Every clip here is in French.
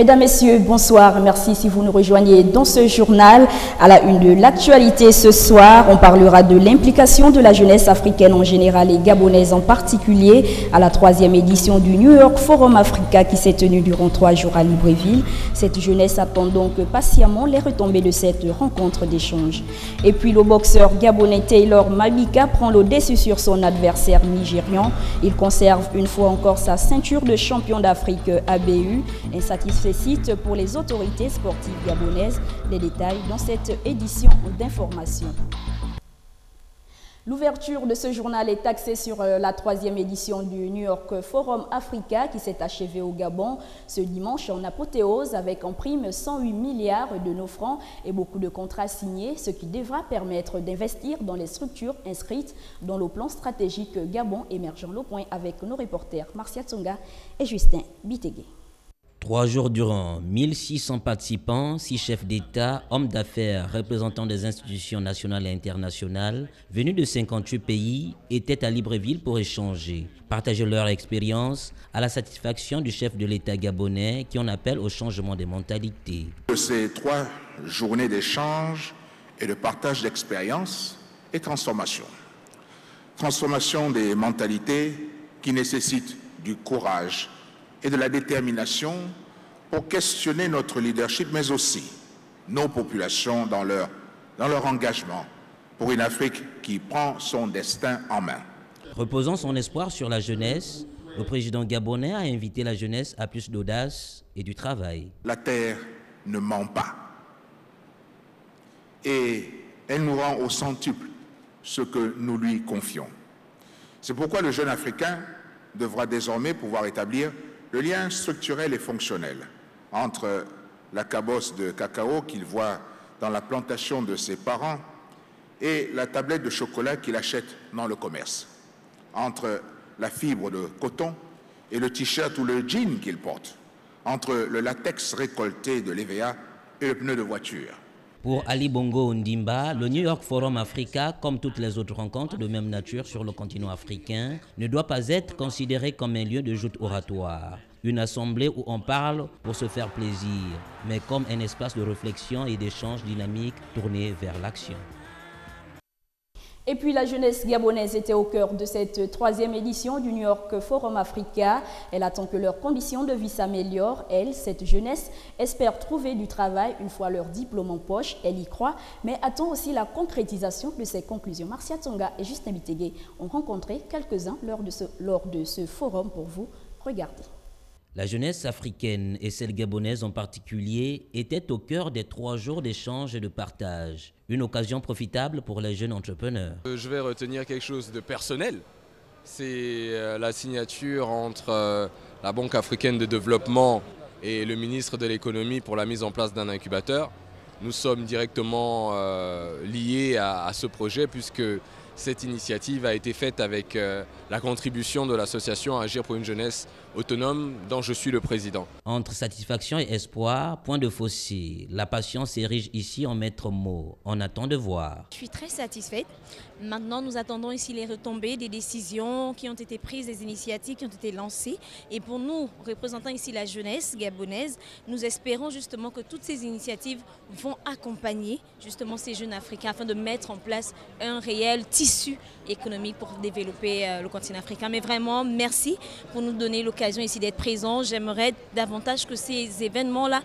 Mesdames, Messieurs, bonsoir. Merci si vous nous rejoignez dans ce journal. À la une de l'actualité ce soir, on parlera de l'implication de la jeunesse africaine en général et gabonaise en particulier à la 3e édition du New York Forum Africa qui s'est tenue durant 3 jours à Libreville. Cette jeunesse attend donc patiemment les retombées de cette rencontre d'échange. Et puis le boxeur gabonais Taylor Mabika prend le dessus sur son adversaire nigérian. Il conserve une fois encore sa ceinture de champion d'Afrique ABU. Insatisfait pour les autorités sportives gabonaises. Les détails dans cette édition d'information. L'ouverture de ce journal est axée sur la 3e édition du New York Forum Africa qui s'est achevée au Gabon ce dimanche en apothéose avec en prime 108 milliards de nos francs et beaucoup de contrats signés, ce qui devra permettre d'investir dans les structures inscrites dans le plan stratégique Gabon émergent. Le point avec nos reporters Marcia Tsonga et Justin Bitegué. 3 jours durant, 1600 participants, 6 chefs d'État, hommes d'affaires, représentants des institutions nationales et internationales, venus de 58 pays, étaient à Libreville pour échanger, partager leur expérience à la satisfaction du chef de l'État gabonais qui en appelle au changement des mentalités. Ces 3 journées d'échange et de partage d'expériences et transformation. Transformation des mentalités qui nécessitent du courage et de la détermination pour questionner notre leadership, mais aussi nos populations dans leur engagement pour une Afrique qui prend son destin en main. Reposant son espoir sur la jeunesse, le président gabonais a invité la jeunesse à plus d'audace et du travail. La terre ne ment pas et elle nous rend au centuple ce que nous lui confions. C'est pourquoi le jeune Africain devra désormais pouvoir établir le lien structurel et fonctionnel entre la cabosse de cacao qu'il voit dans la plantation de ses parents et la tablette de chocolat qu'il achète dans le commerce, entre la fibre de coton et le t-shirt ou le jean qu'il porte, entre le latex récolté de l'EVA et le pneu de voiture. Pour Ali Bongo Ndimba, le New York Forum Africa, comme toutes les autres rencontres de même nature sur le continent africain, ne doit pas être considéré comme un lieu de joute oratoire, une assemblée où on parle pour se faire plaisir, mais comme un espace de réflexion et d'échange dynamique tourné vers l'action. Et puis la jeunesse gabonaise était au cœur de cette 3e édition du New York Forum Africa. Elle attend que leurs conditions de vie s'améliorent. Elle, cette jeunesse, espère trouver du travail une fois leur diplôme en poche. Elle y croit, mais attend aussi la concrétisation de ses conclusions. Marcia Tsonga et Justin Bitegué ont rencontré quelques-uns lors de ce forum pour vous. Regardez. La jeunesse africaine et celle gabonaise en particulier étaient au cœur des 3 jours d'échange et de partage. Une occasion profitable pour les jeunes entrepreneurs. Je vais retenir quelque chose de personnel. C'est la signature entre la Banque africaine de développement et le ministre de l'économie pour la mise en place d'un incubateur. Nous sommes directement liés à ce projet puisque cette initiative a été faite avec la contribution de l'association Agir pour une jeunesse autonome dont je suis le président. Entre satisfaction et espoir, point de fossé. La patience s'érige ici en maître mot. On attend de voir. Je suis très satisfaite. Maintenant, nous attendons ici les retombées des décisions qui ont été prises, des initiatives qui ont été lancées. Et pour nous, représentant ici la jeunesse gabonaise, nous espérons justement que toutes ces initiatives vont accompagner justement ces jeunes Africains afin de mettre en place un réel tissu économique pour développer le continent africain. Mais vraiment, merci pour nous donner l'occasion ici d'être présents. J'aimerais davantage que ces événements-là,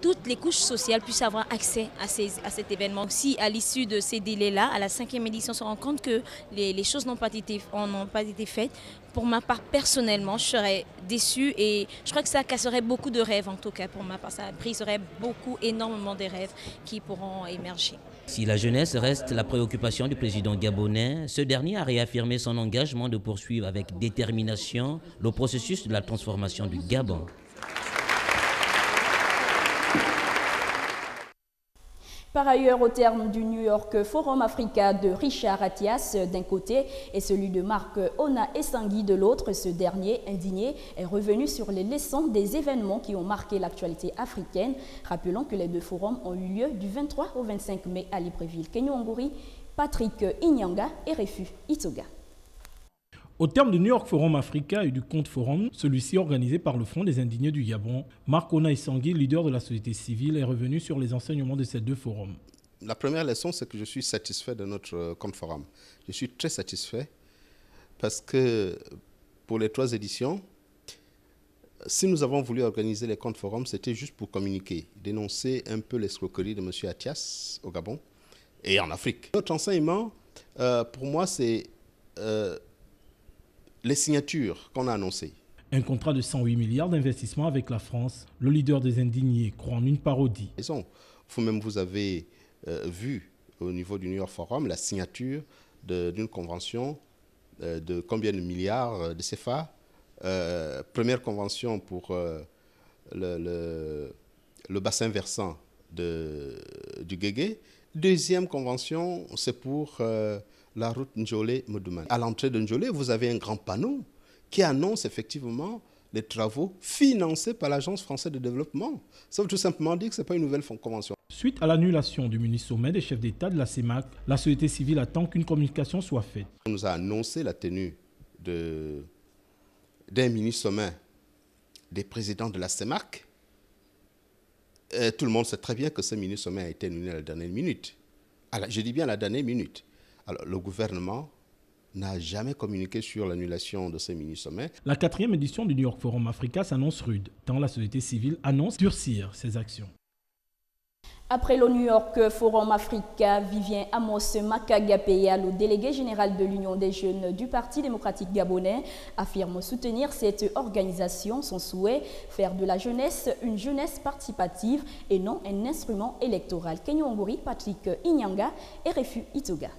toutes les couches sociales puissent avoir accès à cet événement. Si à l'issue de ces délais-là, à la 5e édition, on se rend compte que les choses n'ont pas été faites, pour ma part, personnellement, je serais déçue et je crois que ça casserait beaucoup de rêves, en tout cas pour ma part. Ça briserait énormément des rêves qui pourront émerger. Si la jeunesse reste la préoccupation du président gabonais, ce dernier a réaffirmé son engagement de poursuivre avec détermination le processus de la transformation du Gabon. Par ailleurs, au terme du New York Forum Africa de Richard Attias d'un côté et celui de Marc Ona Essangui de l'autre, ce dernier, indigné, est revenu sur les leçons des événements qui ont marqué l'actualité africaine. Rappelons que les 2 forums ont eu lieu du 23 au 25 mai à Libreville. Kenyo Ngouri, Patrick Inyanga et Refu Itoga. Au terme du New York Forum Africa et du Compte Forum, celui-ci organisé par le Front des Indignés du Gabon, Marc Ona-Essangui, leader de la société civile, est revenu sur les enseignements de ces deux forums. La première leçon, c'est que je suis satisfait de notre Compte Forum. Je suis très satisfait parce que pour les 3 éditions, si nous avons voulu organiser les Comptes Forums, c'était juste pour communiquer, dénoncer un peu l'escroquerie de M. Attias au Gabon et en Afrique. Notre enseignement, pour moi, c'est les signatures qu'on a annoncées. Un contrat de 108 milliards d'investissements avec la France. Le leader des indignés croit en une parodie. Vous-même, vous avez vu au niveau du New York Forum la signature d'une convention de combien de milliards de CFA. Première convention pour le bassin versant du Guégué. Deuxième convention, c'est pour la route Njolé-Modouman. À l'entrée de Njolé, vous avez un grand panneau qui annonce effectivement les travaux financés par l'Agence française de développement. Ça veut tout simplement dire que ce n'est pas une nouvelle convention. Suite à l'annulation du mini-sommet des chefs d'État de la CEMAC, la société civile attend qu'une communication soit faite. On nous a annoncé la tenue d'un mini-sommet des présidents de la CEMAC. Tout le monde sait très bien que ce mini-sommet a été annulé à la dernière minute. Alors, je dis bien à la dernière minute. Alors, le gouvernement n'a jamais communiqué sur l'annulation de ces mini-sommets. La 4e édition du New York Forum Africa s'annonce rude, tant la société civile annonce durcir ses actions. Après le New York Forum Africa, Vivien Amos Makagapeya, le délégué général de l'Union des jeunes du Parti démocratique gabonais, affirme soutenir cette organisation. Son souhait, faire de la jeunesse une jeunesse participative et non un instrument électoral. Kenyo Ngori, Patrick Inyanga et Refu Itoga.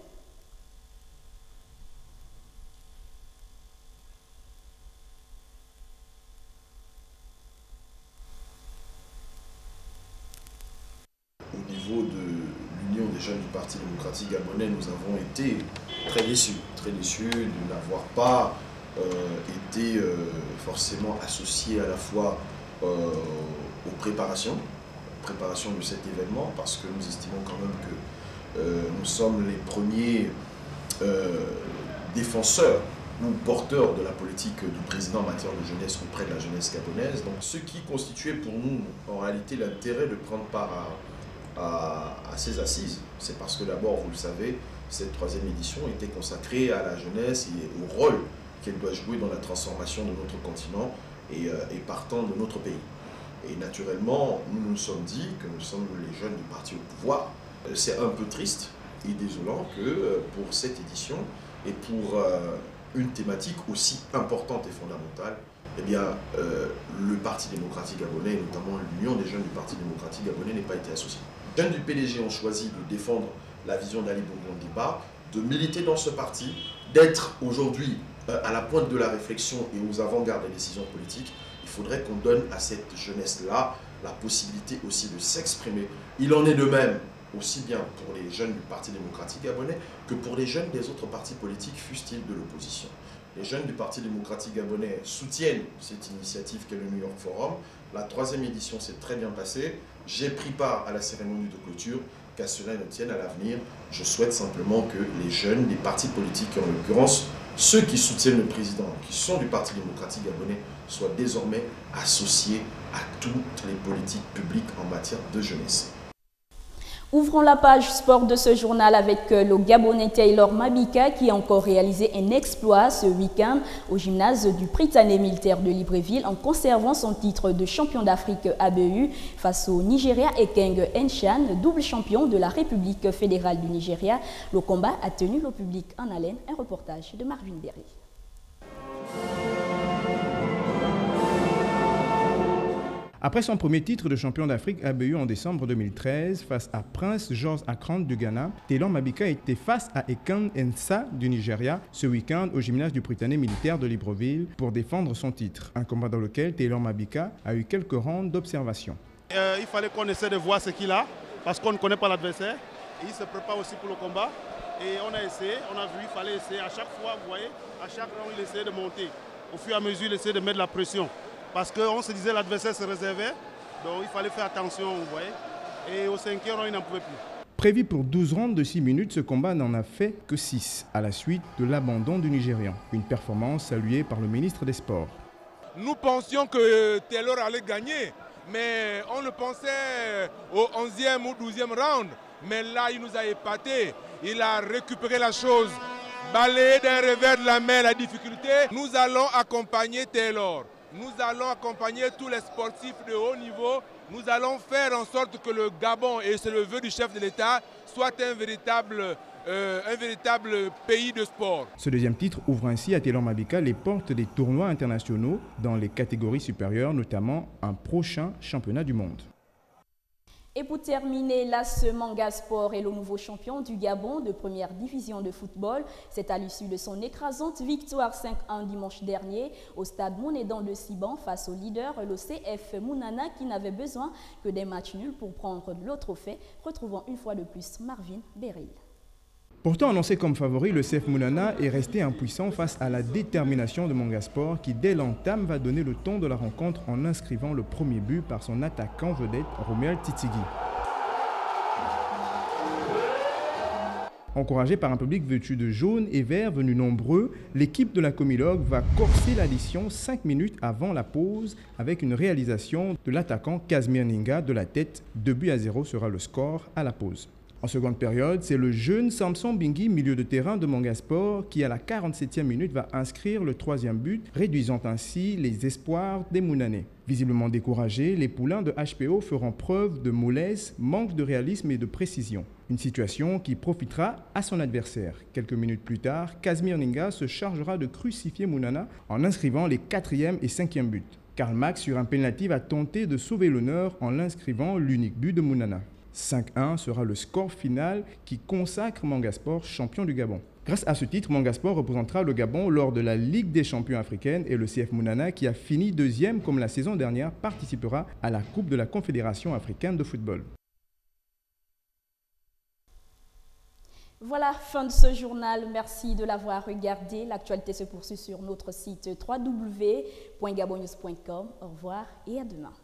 Des jeunes du Parti démocratique gabonais, nous avons été très déçus de n'avoir pas été forcément associés à la fois aux préparations de cet événement, parce que nous estimons quand même que nous sommes les premiers défenseurs ou porteurs de la politique du président en matière de jeunesse auprès de la jeunesse gabonaise. Donc, ce qui constituait pour nous en réalité l'intérêt de prendre part à ces assises, c'est parce que d'abord, vous le savez, cette 3e édition était consacrée à la jeunesse et au rôle qu'elle doit jouer dans la transformation de notre continent et partant de notre pays. Et naturellement, nous nous sommes dit que nous sommes les jeunes du parti au pouvoir. C'est un peu triste et désolant que pour cette édition et pour une thématique aussi importante et fondamentale, eh bien, le Parti démocratique gabonais, notamment l'Union des jeunes du Parti démocratique gabonais, n'ait pas été associé. Les jeunes du PDG ont choisi de défendre la vision d'Ali Bongo Ondimba, de militer dans ce parti, d'être aujourd'hui à la pointe de la réflexion et aux avant-gardes des décisions politiques. Il faudrait qu'on donne à cette jeunesse-là la possibilité aussi de s'exprimer. Il en est de même aussi bien pour les jeunes du Parti démocratique gabonais que pour les jeunes des autres partis politiques, fussent-ils de l'opposition. Les jeunes du Parti démocratique gabonais soutiennent cette initiative qu'est le New York Forum. La 3e édition s'est très bien passée. J'ai pris part à la cérémonie de clôture. Qu'à cela ne tienne à l'avenir, je souhaite simplement que les jeunes des partis politiques, en l'occurrence ceux qui soutiennent le président, qui sont du Parti démocratique gabonais, soient désormais associés à toutes les politiques publiques en matière de jeunesse. Ouvrons la page sport de ce journal avec le Gabonais Taylor Mabika qui a encore réalisé un exploit ce week-end au gymnase du Prytanée militaire de Libreville en conservant son titre de champion d'Afrique ABU face au Nigeria Ekeng Enshan, double champion de la République fédérale du Nigeria. Le combat a tenu le public en haleine. Un reportage de Marvin Berry. Après son premier titre de champion d'Afrique ABU en décembre 2013 face à Prince George Akran du Ghana, Taylor Mabika était face à Ekeng Ensa du Nigeria ce week-end au gymnase du Prytanée militaire de Libreville pour défendre son titre. Un combat dans lequel Taylor Mabika a eu quelques rounds d'observation. Il fallait qu'on essaie de voir ce qu'il a parce qu'on ne connaît pas l'adversaire. Il se prépare aussi pour le combat et on a essayé, on a vu, il fallait essayer. À chaque fois, vous voyez, à chaque round, il essayait de monter. Au fur et à mesure, il essayait de mettre la pression. Parce qu'on se disait l'adversaire se réservait, donc il fallait faire attention, vous voyez. Et au 5e round, il n'en pouvait plus. Prévu pour 12 rounds de 6 minutes, ce combat n'en a fait que 6 à la suite de l'abandon du Nigérian. Une performance saluée par le ministre des Sports. Nous pensions que Taylor allait gagner, mais on le pensait au 11e ou 12e round. Mais là, il nous a épatés. Il a récupéré la chose. Balayé d'un revers de la main la difficulté. Nous allons accompagner Taylor. Nous allons accompagner tous les sportifs de haut niveau. Nous allons faire en sorte que le Gabon, et c'est le vœu du chef de l'État, soit un véritable pays de sport. Ce deuxième titre ouvre ainsi à Taylor Mabika les portes des tournois internationaux dans les catégories supérieures, notamment un prochain championnat du monde. Et pour terminer, l'AS Manga Sport est le nouveau champion du Gabon de première division de football. C'est à l'issue de son écrasante victoire 5-1 dimanche dernier au stade Monédan de Siban face au leader, le CF Mounana, qui n'avait besoin que des matchs nuls pour prendre le trophée. Retrouvons une fois de plus Marvin Beryl. Pourtant annoncé comme favori, le CF Mounana est resté impuissant face à la détermination de Manga Sport qui, dès l'entame, va donner le ton de la rencontre en inscrivant le premier but par son attaquant vedette Romuald Titigi. Encouragé par un public vêtu de jaune et vert venu nombreux, l'équipe de la Comilogue va corser l'addition 5 minutes avant la pause avec une réalisation de l'attaquant Casimir Ninga de la tête. 2-0 sera le score à la pause. En seconde période, c'est le jeune Samson Bingui, milieu de terrain de Manga Sport, qui à la 47e minute va inscrire le troisième but, réduisant ainsi les espoirs des Mounanais. Visiblement découragés, les poulains de HPO feront preuve de mollesse, manque de réalisme et de précision. Une situation qui profitera à son adversaire. Quelques minutes plus tard, Casimir Ninga se chargera de crucifier Mounana en inscrivant les 4e et 5e buts. Karl Max, sur un pénalty, va tenter de sauver l'honneur en l'inscrivant l'unique but de Mounana. 5-1 sera le score final qui consacre Manga Sport champion du Gabon. Grâce à ce titre, Manga Sport représentera le Gabon lors de la Ligue des champions africaine et le CF Mounana, qui a fini deuxième comme la saison dernière, participera à la Coupe de la Confédération africaine de football. Voilà, fin de ce journal. Merci de l'avoir regardé. L'actualité se poursuit sur notre site www.gabonnews.com. Au revoir et à demain.